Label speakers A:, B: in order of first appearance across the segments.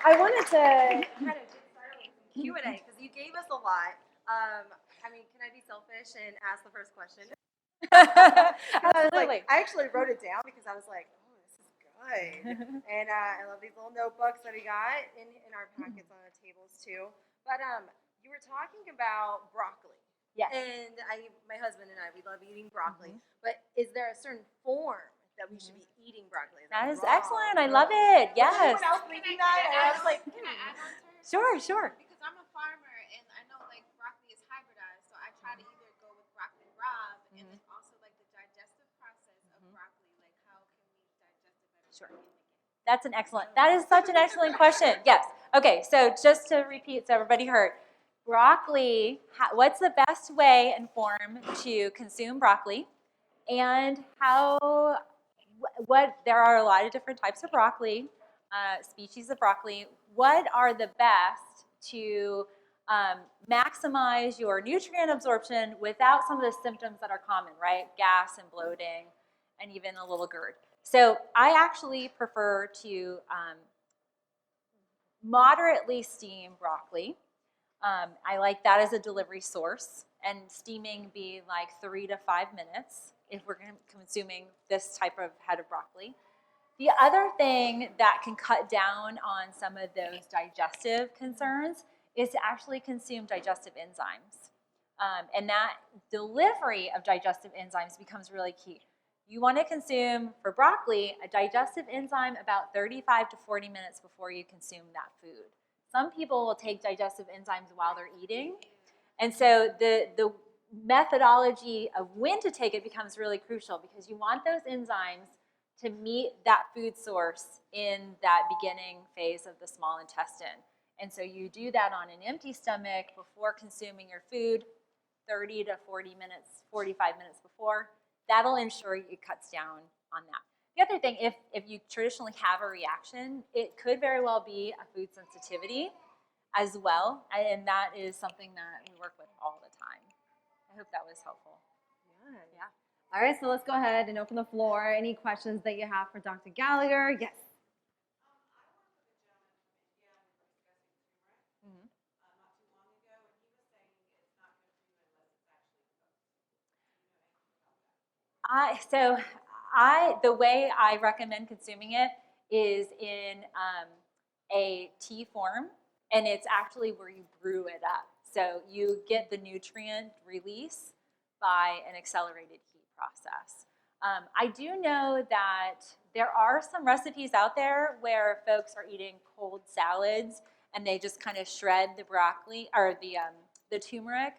A: I wanted to kind of get started with some Q&A because you gave us a lot. I mean, can I be selfish and ask the first question?
B: Absolutely.
A: I actually wrote it down because I was like, oh, this is good. And I love these little notebooks that we got in our packets on the tables too. But you were talking about broccoli.
B: Yes.
A: And my husband and I, we love eating broccoli. But is there a certain form that we should be eating broccoli?
B: That is excellent. I love it. Yes.
A: Was anyone else thinking that? And I was like,
C: can I add on to her?
B: Sure.
C: Because I'm a farmer and I know like broccoli is hybridized, so I try to either go with broccoli raw, and then also like the digestive process of broccoli. Like how can we digest it better?
B: Sure. That is such an excellent question. Yes. Okay, so just to repeat so everybody heard, broccoli, what's the best way and form to consume broccoli, and there are a lot of different types of broccoli, species of broccoli. What are the best to maximize your nutrient absorption without some of the symptoms that are common, right? Gas and bloating and even a little GERD. So I actually prefer to moderately steam broccoli. I like that as a delivery source, and steaming be like 3 to 5 minutes if we're consuming this type of head of broccoli. The other thing that can cut down on some of those digestive concerns is to actually consume digestive enzymes. And that delivery of digestive enzymes becomes really key. You want to consume, for broccoli, a digestive enzyme about 35 to 40 minutes before you consume that food. Some people will take digestive enzymes while they're eating. And so the methodology of when to take it becomes really crucial because you want those enzymes to meet that food source in that beginning phase of the small intestine. And so you do that on an empty stomach before consuming your food, 30 to 40 minutes, 45 minutes before. That'll ensure it cuts down on that. The other thing, if you traditionally have a reaction, it could very well be a food sensitivity as well, and that is something that we work with all the time. I hope that was helpful.
A: yeah. All right, so let's go ahead and open the floor. Any questions that you have for Dr. Gallagher? Yes.
B: The way I recommend consuming it is in a tea form, and it's actually where you brew it up. So you get the nutrient release by an accelerated heat process. I do know that there are some recipes out there where folks are eating cold salads and they just kind of shred the broccoli or the turmeric.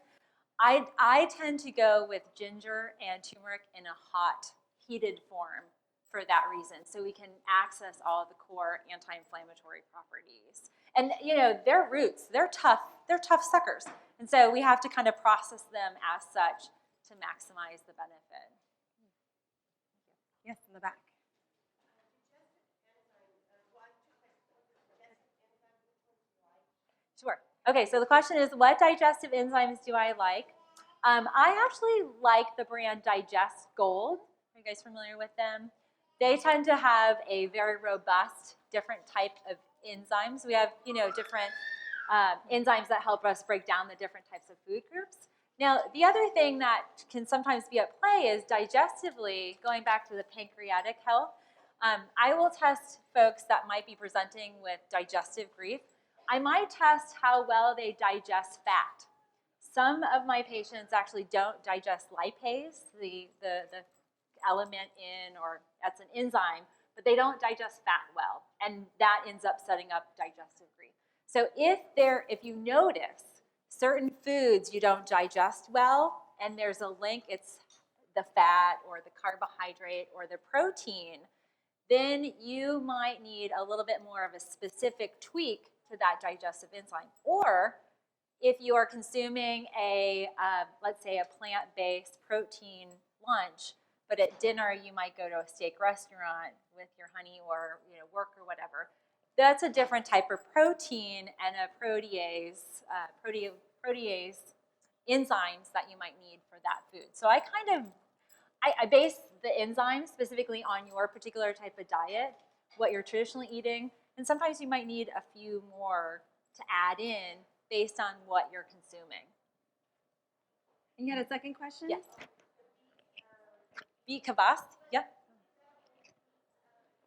B: I tend to go with ginger and turmeric in a hot, heated form for that reason, so we can access all of the core anti-inflammatory properties. And you know, their roots, they're tough suckers, and so we have to kind of process them as such to maximize the benefit.
A: Yes, in the back.
B: Sure. Okay, so the question is, what digestive enzymes do I like? I actually like the brand Digest Gold. Are you guys familiar with them? They tend to have a very robust, different type of enzymes. We have, different enzymes that help us break down the different types of food groups. Now, the other thing that can sometimes be at play is digestively, going back to the pancreatic health. I will test folks that might be presenting with digestive grief. I might test how well they digest fat. Some of my patients actually don't digest lipase, the element or that's an enzyme, but they don't digest fat well, and that ends up setting up digestive grief. So if you notice certain foods you don't digest well, and there's a link, it's the fat or the carbohydrate or the protein, then you might need a little bit more of a specific tweak to that digestive enzyme. Or if you are consuming a, let's say, a plant-based protein lunch, but at dinner you might go to a steak restaurant with your honey or work or whatever, that's a different type of protein and a protease enzymes that you might need for that food. So I base the enzymes specifically on your particular type of diet, what you're traditionally eating, and sometimes you might need a few more to add in based on what you're consuming.
D: And you had a second question?
B: Yes. Beet Kavas, yeah.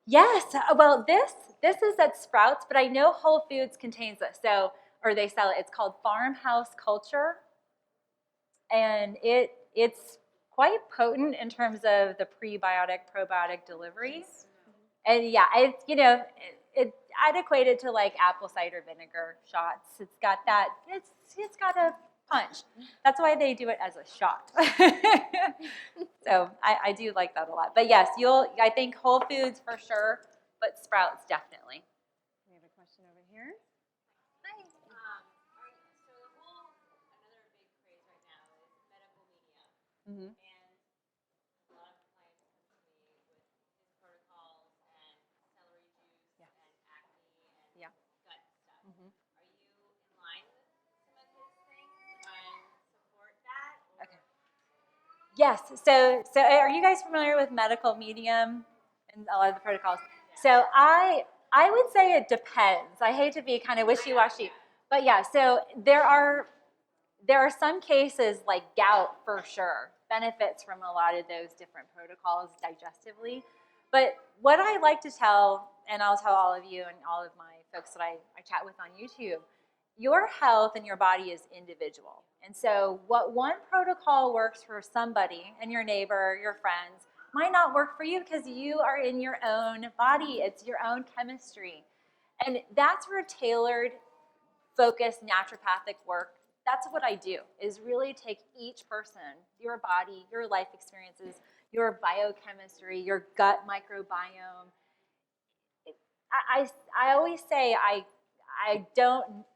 B: Yes, well, this is at Sprouts, but I know Whole Foods contains this, or they sell it. It's called Farmhouse Culture, and it's quite potent in terms of the prebiotic, probiotic delivery. And yeah, I'd equate it to like apple cider vinegar shots. It's got that, it's got a punch. That's why they do it as a shot. So I do like that a lot. But yes, I think Whole Foods for sure, but Sprouts definitely.
D: We have a question over here.
C: Hi. So the whole, another big craze right now is medical media.
D: Mm-hmm.
C: And a lot of clients come to me with his protocols and celery juice and acne and gut stuff.
D: Mm-hmm.
C: Are you in line with some of his things and support that? Or?
B: Okay. Yes. So are you guys familiar with Medical Medium and a lot of the protocols? So I would say it depends. I hate to be kind of wishy-washy, but yeah. So there are some cases like gout for sure benefits from a lot of those different protocols digestively. But what I like to tell, and I'll tell all of you and all of my folks that I chat with on YouTube, your health and your body is individual. And so what one protocol works for somebody and your neighbor, your friends, might not work for you because you are in your own body. It's your own chemistry. And that's where tailored, focused, naturopathic work, that's what I do, is really take each person, your body, your life experiences, your biochemistry, your gut microbiome. I always say I don't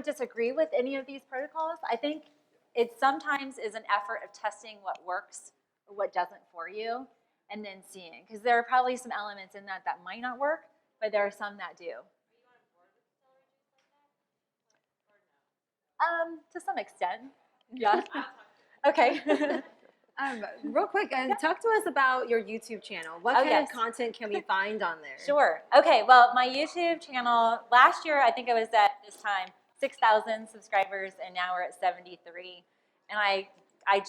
B: disagree with any of these protocols. I think it sometimes is an effort of testing what works or what doesn't for you, and then seeing, because there are probably some elements in that might not work, but there are some that do. To some extent, yeah. Okay.
D: Real quick, talk to us about your YouTube channel. What kind of content can we find on there?
B: Sure. Okay, well, my YouTube channel, last year, I think it was at this time, 6,000 subscribers, and now we're at 73. And I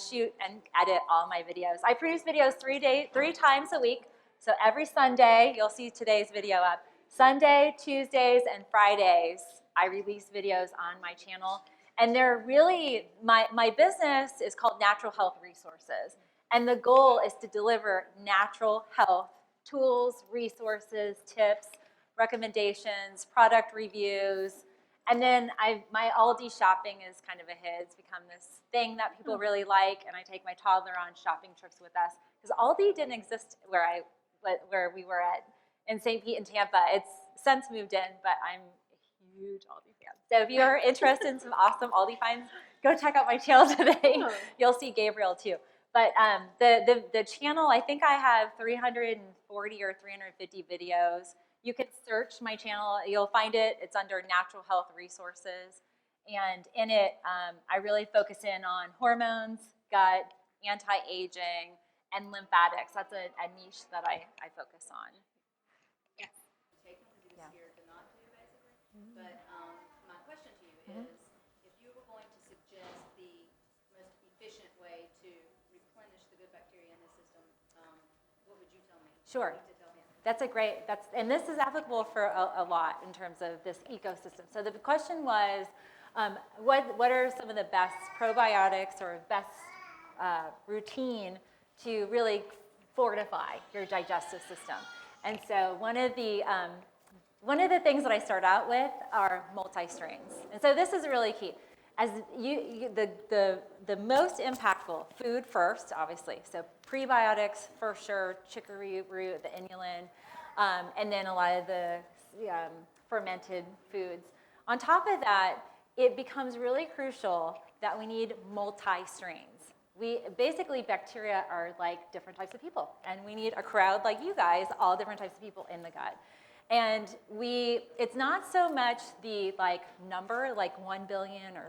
B: shoot and edit all my videos. I produce videos 3 times a week. So every Sunday, you'll see today's video up. Sunday, Tuesdays, and Fridays, I release videos on my channel. And they're really, my business is called Natural Health Resources. And the goal is to deliver natural health tools, resources, tips, recommendations, product reviews. And then my Aldi shopping is kind of a hit. It's become this thing that people really like, and I take my toddler on shopping trips with us. Because Aldi didn't exist where we were at in St. Pete and Tampa. It's since moved in, but I'm a huge Aldi fan. So if you're interested in some awesome Aldi finds, go check out my channel today. You'll see Gabriel too. But the channel, I think I have 340 or 350 videos. You can search my channel. You'll find it. It's under Natural Health Resources. And in it, I really focus in on hormones, gut, anti-aging, and lymphatics. That's a niche that I focus on.
C: Yes.
E: Taken to do this here to not do, basically. But my question to you is, if you were going to suggest the most efficient way to replenish the good bacteria in the system, what would you tell me?
B: Sure.
E: To tell him?
B: And this is applicable for a lot in terms of this ecosystem. So the question was, what are some of the best probiotics or best routine to really fortify your digestive system? And so one of the things that I start out with are multi-strains. And so this is really key. As the most impactful, food first, obviously. So prebiotics for sure, chicory root, the inulin, and then a lot of the fermented foods. On top of that, it becomes really crucial that we need multi-strains. Basically, bacteria are like different types of people, and we need a crowd like you guys, all different types of people in the gut. And it's not so much the number, like 1 billion or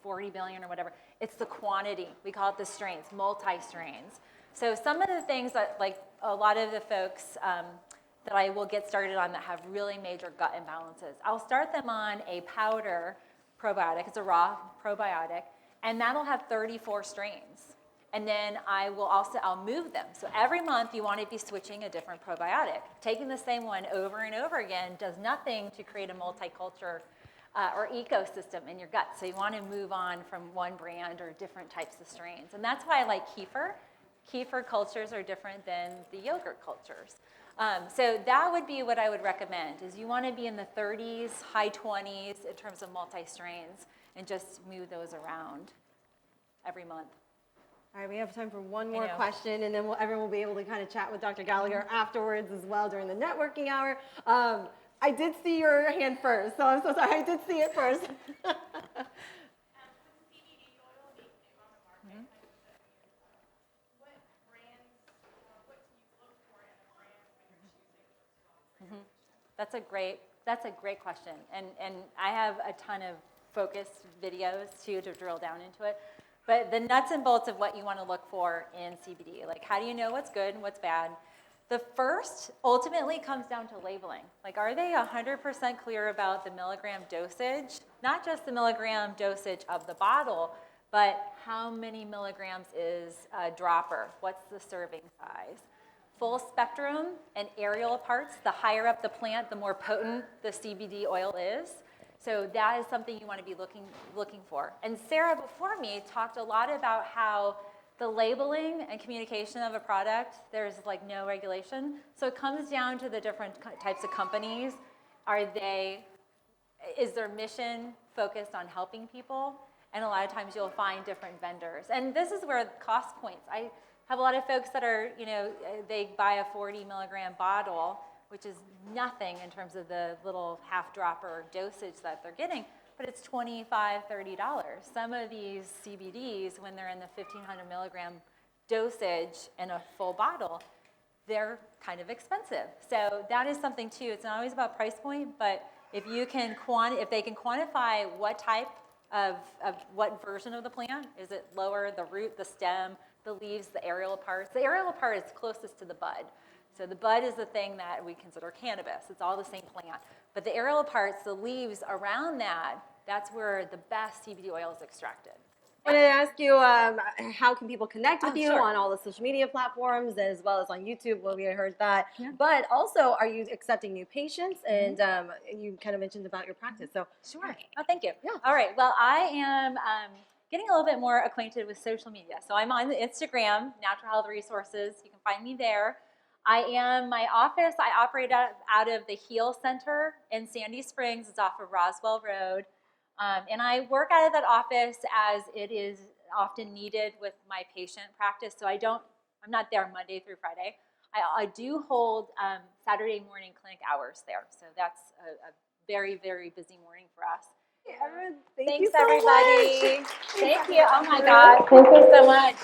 B: 40 billion or whatever, it's the quantity. We call it the strains, multi-strains. So some of the things that a lot of the folks that I will get started on that have really major gut imbalances, I'll start them on a powder probiotic. It's a raw probiotic, and that'll have 34 strains. And then I'll move them. So every month you want to be switching a different probiotic. Taking the same one over and over again does nothing to create a multiculture or ecosystem in your gut. So you want to move on from one brand or different types of strains. And that's why I like kefir. Kefir cultures are different than the yogurt cultures. So that would be what I would recommend, is you want to be in the 30s, high 20s in terms of multi-strains, and just move those around every month.
D: All right, we have time for one more question, and then everyone will be able to kind of chat with Dr. Gallagher afterwards as well during the networking hour. I did see your hand first, so I'm so sorry. I did see it first.
B: That's a great question, and I have a ton of focused videos too to drill down into it. But the nuts and bolts of what you want to look for in CBD, like how do you know what's good and what's bad? The first ultimately comes down to labeling. Like, are they 100% clear about the milligram dosage? Not just the milligram dosage of the bottle, but how many milligrams is a dropper? What's the serving size? Full spectrum and aerial parts, the higher up the plant, the more potent the CBD oil is. So that is something you want to be looking for. And Sarah before me talked a lot about how the labeling and communication of a product, there's no regulation. So it comes down to the different types of companies. Is their mission focused on helping people? And a lot of times you'll find different vendors. And this is where cost points. I have a lot of folks that are, they buy a 40 milligram bottle, which is nothing in terms of the little half dropper dosage that they're getting, but it's $25, $30. Some of these CBDs, when they're in the 1,500 milligram dosage in a full bottle, they're kind of expensive. So that is something too. It's not always about price point, but if they can quantify what type of what version of the plant, is it lower, the root, the stem, the leaves, the aerial parts? The aerial part is closest to the bud. So the bud is the thing that we consider cannabis. It's all the same plant. But the aerial parts, the leaves around that, that's where the best CBD oil is extracted.
D: I wanted to ask you, how can people connect with you
B: sure.
D: on all the social media platforms as well as on YouTube? Well, we heard that.
B: Yeah.
D: But also, are you accepting new patients? And you kind of mentioned about your practice. So
B: Sure. Oh, thank you.
D: Yeah.
B: All right. Well, I am getting a little bit more acquainted with social media. So I'm on Instagram, Natural Health Resources. You can find me there. My office, I operate out of the Heal Center in Sandy Springs. It's off of Roswell Road. And I work out of that office as it is often needed with my patient practice. So I'm not there Monday through Friday. I do hold Saturday morning clinic hours there. So that's a very, very busy morning for us.
D: Thanks,
B: Thanks, everybody. Thank you. Oh my God. Thank you so much.